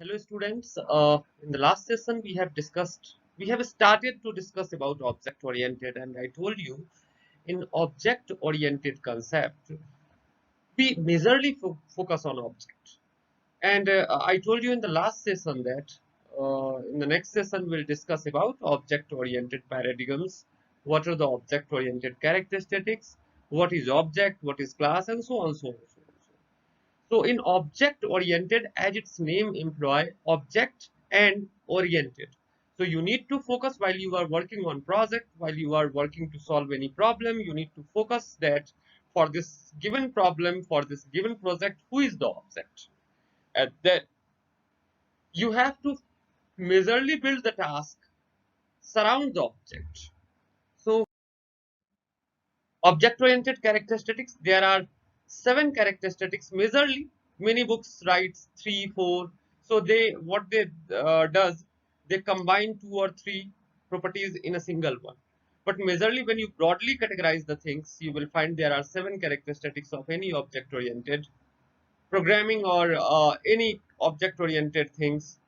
Hello students, in the last session we have started to discuss about object oriented, and I told you in object oriented concept we majorly focus on object. And I told you in the last session that in the next session we'll discuss about object oriented paradigms, what are the object oriented characteristics, what is object, what is class, and so on, so on, so on. So in object oriented, as its name imply, object and oriented. So you need to focus while you are working on project, while you are working to solve any problem, you need to focus that for this given problem, for this given project, who is the object? And then you have to majorly build the task surround the object. So object oriented characteristics, there are 7 characteristics majorly. Many books writes 3 4. So they what they does, they combine 2 or 3 properties in a single one. But majorly when you broadly categorize the things, you will find there are 7 characteristics of any object oriented programming or any object oriented things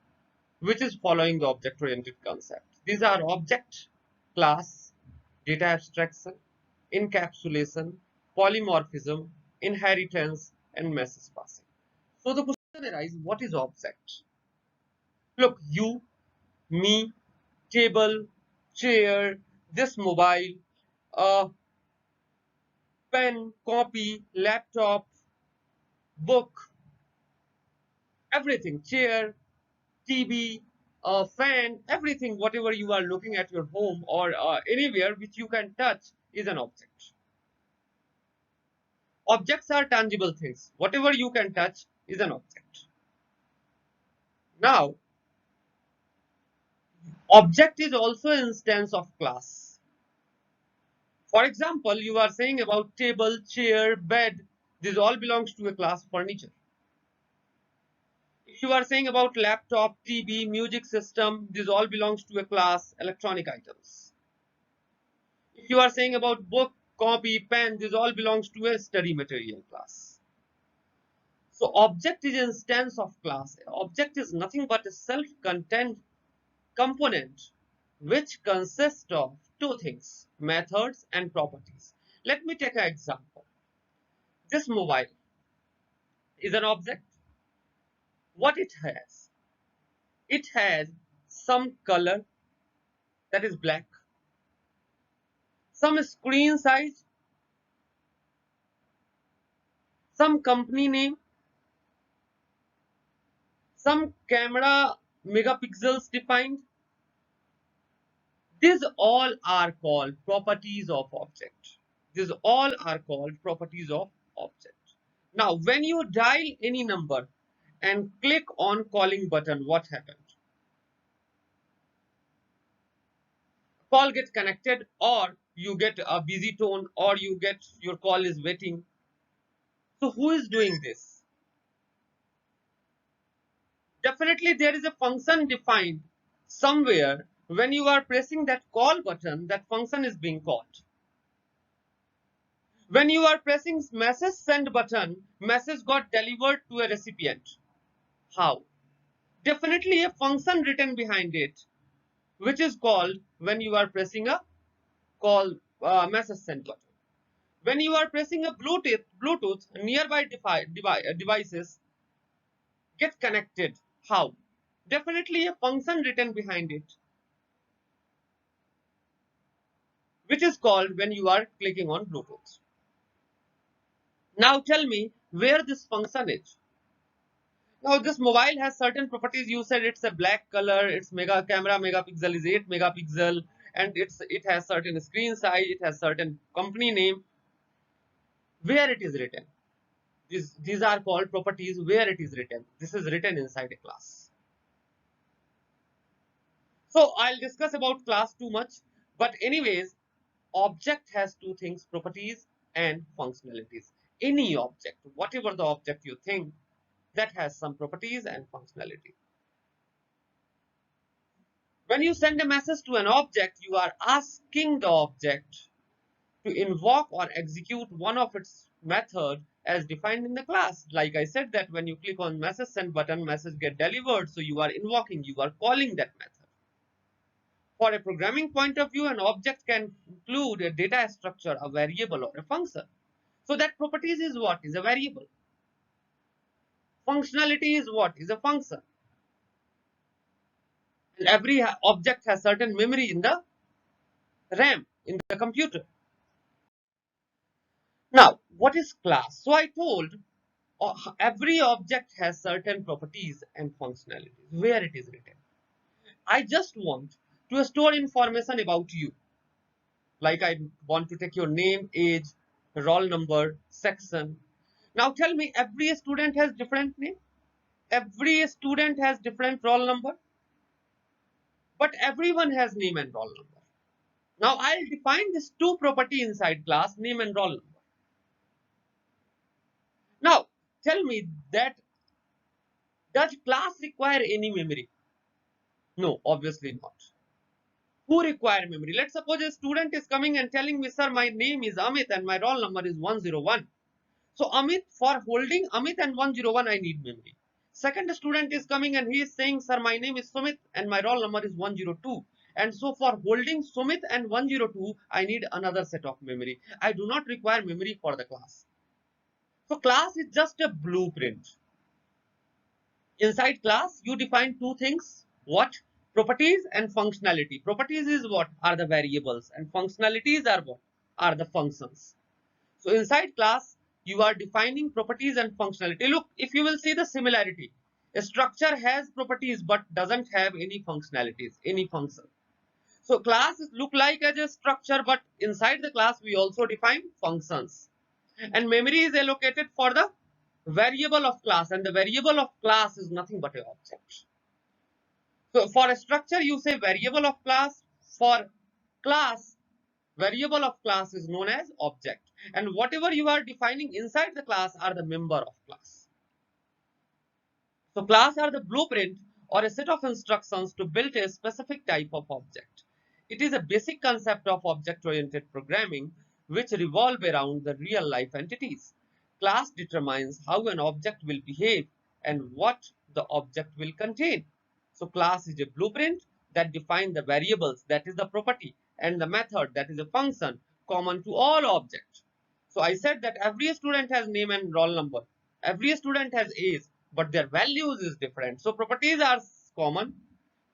which is following the object oriented concept. These are object, class, data abstraction, encapsulation, polymorphism, inheritance, and message passing. So the question arises, what is object? Look, you, me, table, chair, this mobile, uh, pen, copy, laptop, book, everything, chair, TV, fan, everything, whatever you are looking at your home or anywhere which you can touch is an object. Objects are tangible things. Whatever you can touch is an object. Now, object is also an instance of class. For example, you are saying about table, chair, bed. This all belongs to a class furniture. If you are saying about laptop, TV, music system, this all belongs to a class electronic items. If you are saying about book, copy, pen, this all belongs to a study material class. So object is an instance of class. Object is nothing but a self-contained component which consists of 2 things, methods and properties. Let me take an example. This mobile is an object. What it has? It has some color, that is black, some screen size, some company name, some camera megapixels defined. These all are called properties of object. These all are called properties of object. Now, when you dial any number and click on calling button, what happened? Call gets connected, or you get a busy tone, or you get your call is waiting. So who is doing this? Definitely there is a function defined somewhere. When you are pressing that call button, that function is being called. When you are pressing message send button, message got delivered to a recipient. How? Definitely a function written behind it, which is called when you are pressing a call message send button. When you are pressing a Bluetooth, nearby devices get connected. How? Definitely a function written behind it, which is called when you are clicking on Bluetooth. Now tell me where this function is. Now this mobile has certain properties. You said it's a black color, its mega camera megapixel is 8 megapixel, and it has certain screen size, it has certain company name. Where it is written? These are called properties where it is written. This is written inside a class. So I'll discuss about class too much, but anyways, object has 2 things, properties and functionalities. Any object, whatever the object you think, that has some properties and functionality. When you send a message to an object, you are asking the object to invoke or execute one of its method as defined in the class. Like I said that when you click on message send button, message get delivered. So you are invoking, you are calling that method. For a programming point of view, an object can include a data structure, a variable, or a function. So that properties is what? Is a variable. Functionality is what? Is a function. And every object has certain memory in the RAM, in the computer. Now, what is class? So I told every object has certain properties and functionalities where it is written. I just want to store information about you. Like I want to take your name, age, roll number, section. Now tell me, every student has different name. Every student has different roll number. But everyone has name and roll number. Now I'll define this two property inside class, name and roll number. Now tell me that does class require any memory? No, obviously not. Who require memory? Let's suppose a student is coming and telling me, sir, my name is Amit and my roll number is 101. So Amit, for holding Amit and 101, I need memory. Second student is coming and he is saying, sir, my name is Sumit and my roll number is 102. And so for holding Sumit and 102, I need another set of memory. I do not require memory for the class. So class is just a blueprint. Inside class, you define two things. What? Properties and functionality. Properties is what? Are the variables, and functionalities are what? Are the functions. So inside class, you are defining properties and functionality. Look, if you will see the similarity, a structure has properties but doesn't have any functionalities, any function. So classes look like as a structure, but inside the class, we also define functions. And memory is allocated for the variable of class, and the variable of class is nothing but an object. So for a structure, you say variable of class. For class, variable of class is known as object. And whatever you are defining inside the class are the member of class. So class are the blueprint or a set of instructions to build a specific type of object. It is a basic concept of object-oriented programming which revolve around the real-life entities. Class determines how an object will behave and what the object will contain. So class is a blueprint that defines the variables, that is the property, and the method, that is a function, common to all objects. So I said that every student has name and roll number. Every student has age, but their values is different. So properties are common,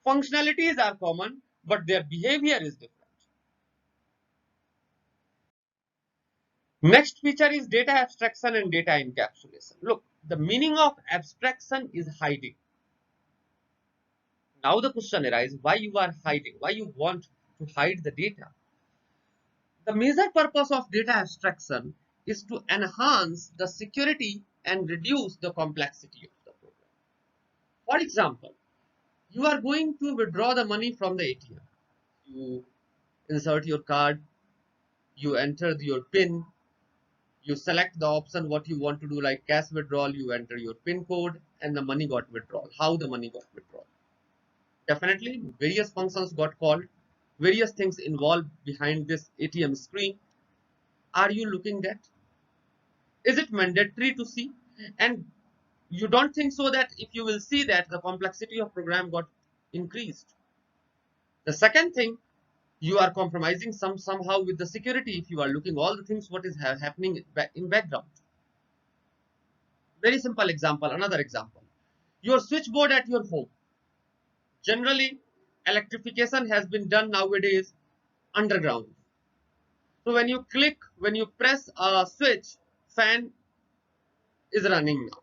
functionalities are common, but their behavior is different. Next feature is data abstraction and data encapsulation. Look, the meaning of abstraction is hiding. Now the question arises, why you are hiding? Why you want to hide the data? The major purpose of data abstraction is to enhance the security and reduce the complexity of the program. For example, you are going to withdraw the money from the ATM. You insert your card, you enter your PIN, you select the option what you want to do, like cash withdrawal, you enter your PIN code, and the money got withdrawn. How the money got withdrawn? Definitely, various functions got called, various things involved behind this ATM screen. Are you looking at? Is it mandatory to see? And you don't think so that if you will see that the complexity of program got increased. The second thing, you are compromising somehow with the security if you are looking all the things what is happening in background. Very simple example, another example. Your switchboard at your home. Generally, electrification has been done nowadays underground. So when you press a switch, fan is running now.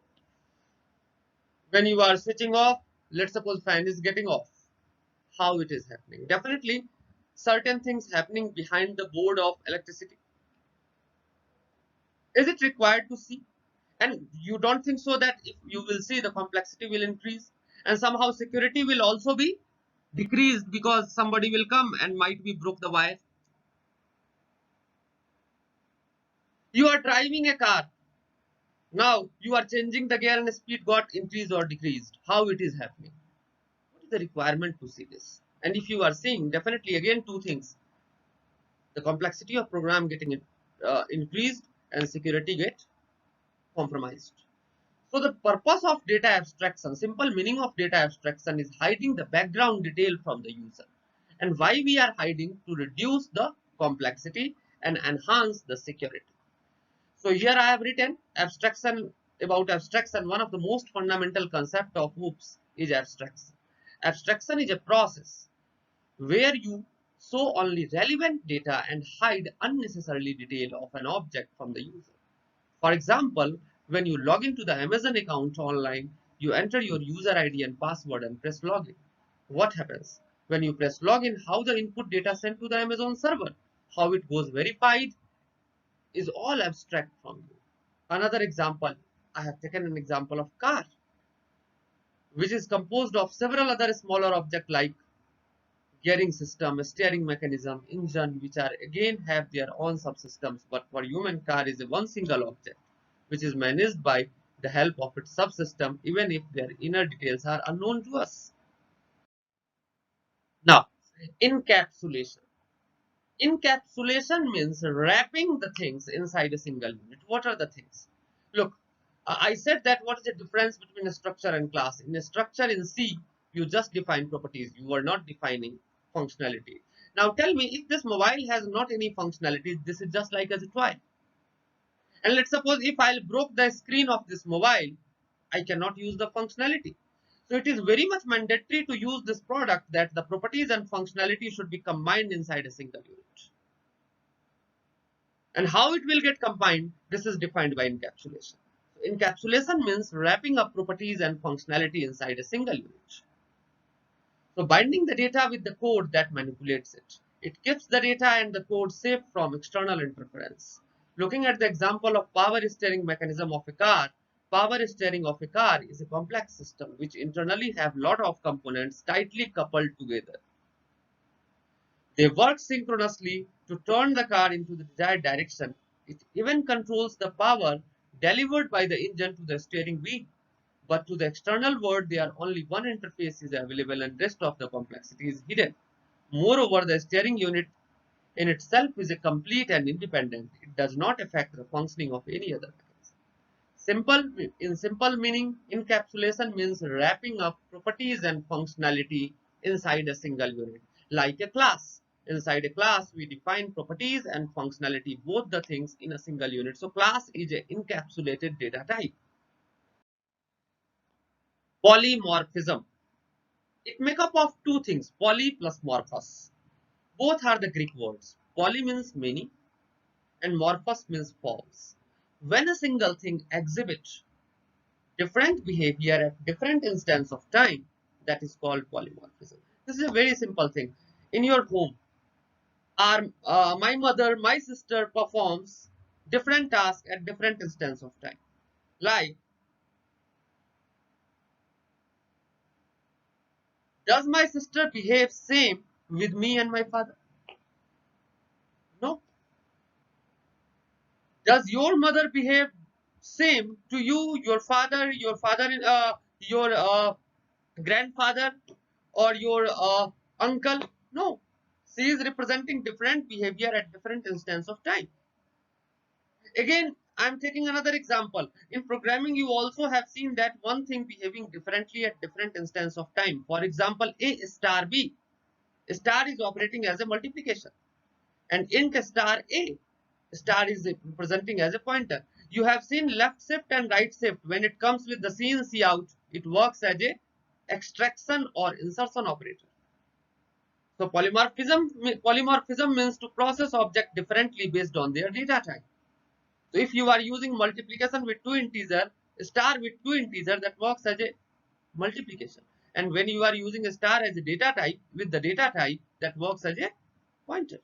When you are switching off, let's suppose fan is getting off. How it is happening? Definitely, certain things happening behind the board of electricity. Is it required to see? And you don't think so that if you will see, the complexity will increase and somehow security will also be decreased because somebody will come and might be broke the wire. You are driving a car. Now you are changing the gear and speed got increased or decreased. How it is happening? What is the requirement to see this? And if you are seeing, definitely again two things. The complexity of program getting increased and security get compromised. So the purpose of data abstraction, simple meaning of data abstraction is hiding the background detail from the user. And why we are hiding? To reduce the complexity and enhance the security. So here I have written abstraction. About abstraction, one of the most fundamental concept of OOPS is abstraction. Abstraction is a process where you show only relevant data and hide unnecessarily detail of an object from the user. For example, when you log into the Amazon account online, you enter your user ID and password and press login. What happens? When you press login, how the input data sent to the Amazon server, how it goes verified, is all abstract from you. Another example, I have taken an example of car, which is composed of several other smaller objects like gearing system, steering mechanism, engine, which are again have their own subsystems. But for human car is a one single object, which is managed by the help of its subsystem, even if their inner details are unknown to us. Now, encapsulation. Encapsulation means wrapping the things inside a single unit. What are the things? Look, I said that what is the difference between a structure and class? In a structure in C, you just define properties. You are not defining functionality. Now tell me, if this mobile has not any functionality, this is just like as a toy. And let's suppose if I broke the screen of this mobile, I cannot use the functionality. So it is very much mandatory to use this product that the properties and functionality should be combined inside a single unit. And how it will get combined, this is defined by encapsulation. Encapsulation means wrapping up properties and functionality inside a single unit. So binding the data with the code that manipulates it. It keeps the data and the code safe from external interference. Looking at the example of power steering mechanism of a car, power steering of a car is a complex system which internally have lot of components tightly coupled together. They work synchronously to turn the car into the desired direction. It even controls the power delivered by the engine to the steering wheel. But to the external world, there only one interface is available and rest of the complexity is hidden. Moreover, the steering unit in itself is a complete and independent. It does not affect the functioning of any other mechanism. In simple meaning, encapsulation means wrapping up properties and functionality inside a single unit, like a class. Inside a class, we define properties and functionality, both the things in a single unit. So class is an encapsulated data type. Polymorphism. It makes up of two things, poly plus morphos. Both are the Greek words. Poly means many and morphos means forms. When a single thing exhibits different behavior at different instance of time, that is called polymorphism. This is a very simple thing. In your home, my mother, my sister performs different tasks at different instance of time. Like, does my sister behave same with me and my father? No. Does your mother behave same to you, your grandfather, or your uncle? No. She is representing different behavior at different instance of time. Again, I'm taking another example. In programming, you also have seen that one thing behaving differently at different instance of time. For example, A star B. Star is operating as a multiplication, and int star A. Star is representing as a pointer. You have seen left shift and right shift. When it comes with the C in C out, it works as a extraction or insertion operator. So polymorphism means to process object differently based on their data type. So if you are using multiplication with two integer, star with two integer, that works as a multiplication. And when you are using a star as a data type with the data type, that works as a pointer.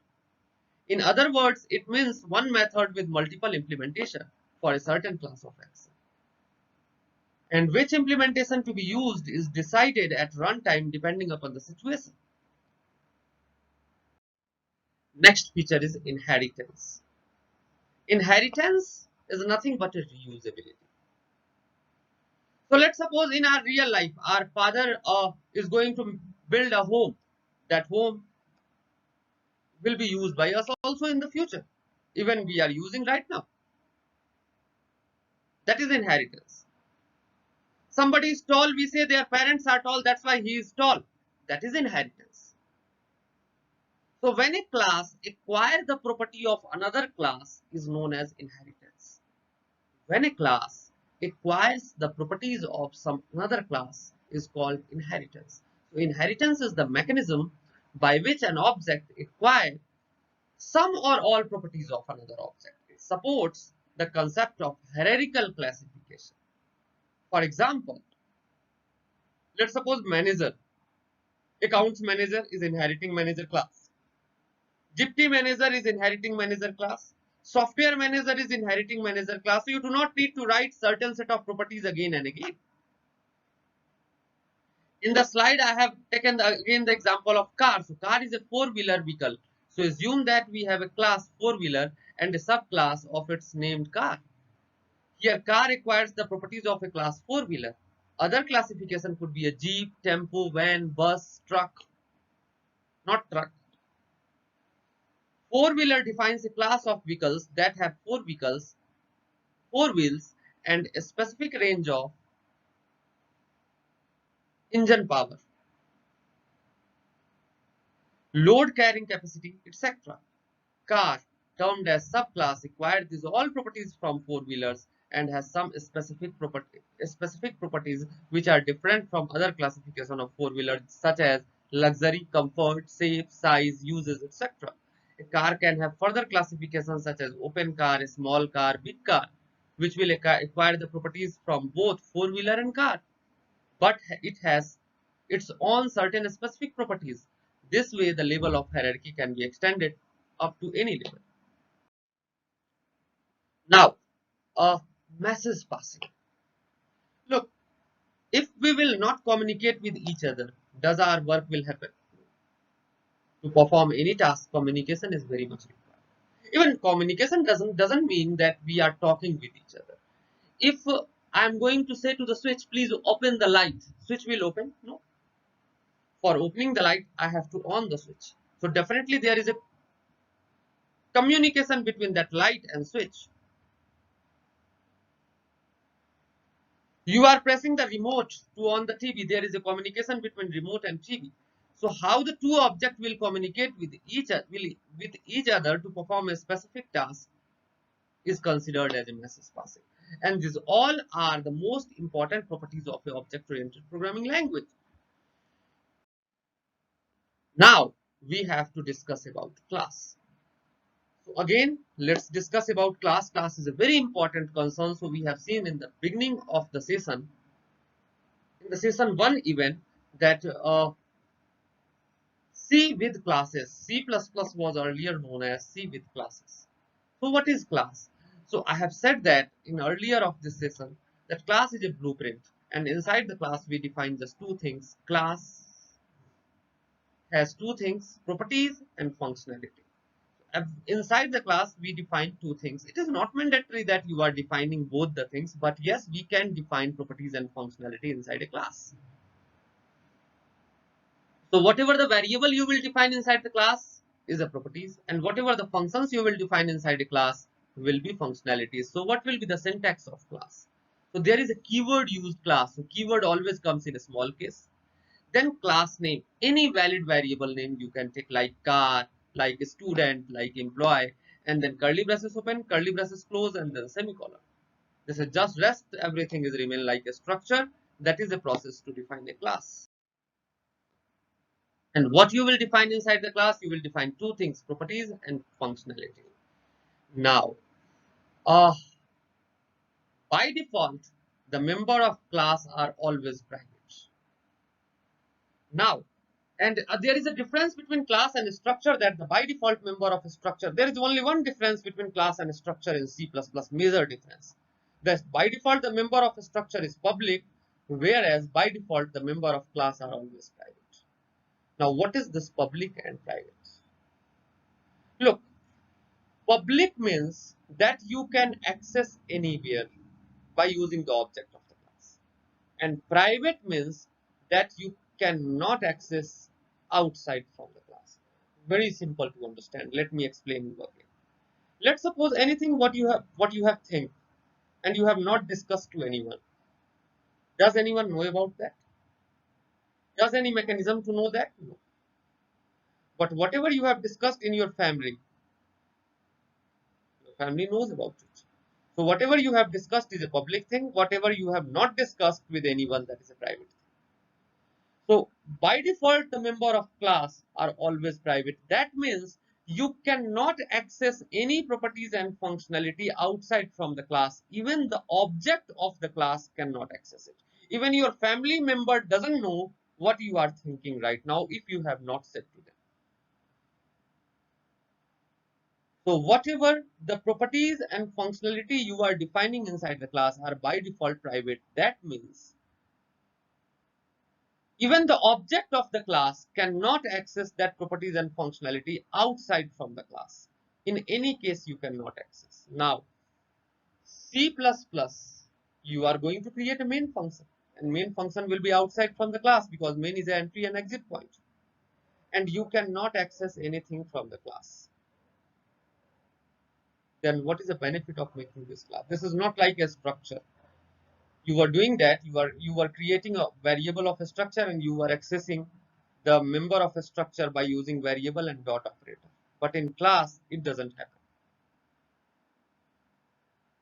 In other words, it means one method with multiple implementation for a certain class of action. And which implementation to be used is decided at runtime depending upon the situation. Next feature is inheritance. Inheritance is nothing but a reusability. So let's suppose in our real life, our father is going to build a home. That home will be used by us also in the future, even we are using right now. That is inheritance. Somebody is tall, we say their parents are tall, that's why he is tall. That is inheritance. So when a class acquires the property of another class is known as inheritance. When a class acquires the properties of some another class is called inheritance. So inheritance is the mechanism by which an object acquires some or all properties of another object. It supports the concept of hierarchical classification. For example, let's suppose manager, accounts manager is inheriting manager class. Gypsy manager is inheriting manager class. Software manager is inheriting manager class. So you do not need to write certain set of properties again and again. In the slide, I have taken again the example of car. So car is a four-wheeler vehicle. So assume that we have a class four-wheeler and a subclass of its named car. Here car acquires the properties of a class four-wheeler. Other classification could be a jeep, tempo, van, bus, truck, not truck. Four-wheeler defines a class of vehicles that have four wheels, and a specific range of engine power, load carrying capacity, etc. Car, termed as subclass, acquired these all properties from four-wheelers and has some specific properties which are different from other classification of four-wheelers, such as luxury, comfort, safe, size, uses, etc. A car can have further classifications such as open car, small car, big car, which will acquire the properties from both four-wheeler and car, but it has its own certain specific properties. This way, the level of hierarchy can be extended up to any level. Now, a message passing. Look, if we will not communicate with each other, does our work will happen? To perform any task, communication is very much required. Even communication doesn't mean that we are talking with each other. If I am going to say to the switch, please open the light, switch will open? No. For opening the light, I have to on the switch. So definitely there is a communication between that light and switch. You are pressing the remote to on the TV. There is a communication between remote and TV. So how the two objects will communicate with each other to perform a specific task is considered as a message passing. And these all are the most important properties of an object-oriented programming language. Now we have to discuss about class. So again, let's discuss about class. Class is a very important concern. So we have seen in the beginning of the session, in the session 1 event, that C with classes. C++ was earlier known as C with classes. So what is class? So I have said that in earlier of this session that class is a blueprint, and inside the class we define just two things. Class has two things, properties and functionality. Inside the class we define two things. It is not mandatory that you are defining both the things, but yes, we can define properties and functionality inside a class. So whatever the variable you will define inside the class is a properties, and whatever the functions you will define inside a class will be functionalities. So what will be the syntax of class? So there is a keyword used class. So keyword always comes in a small case. Then class name, any valid variable name you can take, like car, like student, like employee, and then curly braces open, curly braces close, and then semicolon. This is just rest, everything is remain like a structure. That is a process to define a class. And what you will define inside the class, you will define two things, properties and functionality. Now, by default, the member of class are always private. Now, and there is a difference between class and structure, that the by default member of a structure, there is only one difference between class and structure in C++, major difference. That by default the member of a structure is public, whereas by default the member of class are always private. Now what is this public and private? Look, public means that you can access anywhere by using the object of the class, and private means that you cannot access outside from the class. Very simple to understand. Let me explain you again. Let's suppose anything what you have think. and you have not discussed to anyone. Does anyone know about that? Does any mechanism to know that? No. But whatever you have discussed in your family knows about it. So whatever you have discussed is a public thing. Whatever you have not discussed with anyone, that is a private thing. So by default, the member of class are always private. That means you cannot access any properties and functionality outside from the class. Even the object of the class cannot access it. Even your family member doesn't know what you are thinking right now if you have not said to them. So whatever the properties and functionality you are defining inside the class are by default private. That means even the object of the class cannot access that properties and functionality outside from the class. In any case, you cannot access. Now, C++, you are going to create a main function. And main function will be outside from the class because main is an entry and exit point. And you cannot access anything from the class. Then what is the benefit of making this class? This is not like a structure. You were doing that, you were creating a variable of a structure and you were accessing the member of a structure by using variable and dot operator. But in class, it doesn't happen.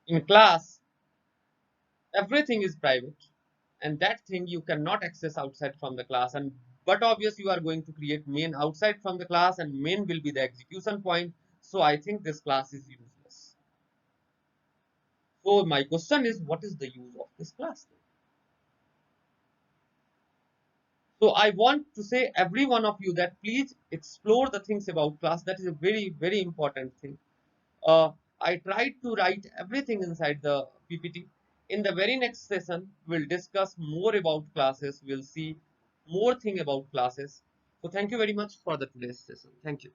In class, everything is private, and that thing you cannot access outside from the class. And but obviously, you are going to create main outside from the class, and main will be the execution point. So I think this class is useless. So my question is, what is the use of this class? So I want to say every one of you that please explore the things about class. That is a very, very important thing. Uh, I tried to write everything inside the PPT. In the very next session, we'll discuss more about classes. We'll see more thing about classes. So thank you very much for the today's session. Thank you.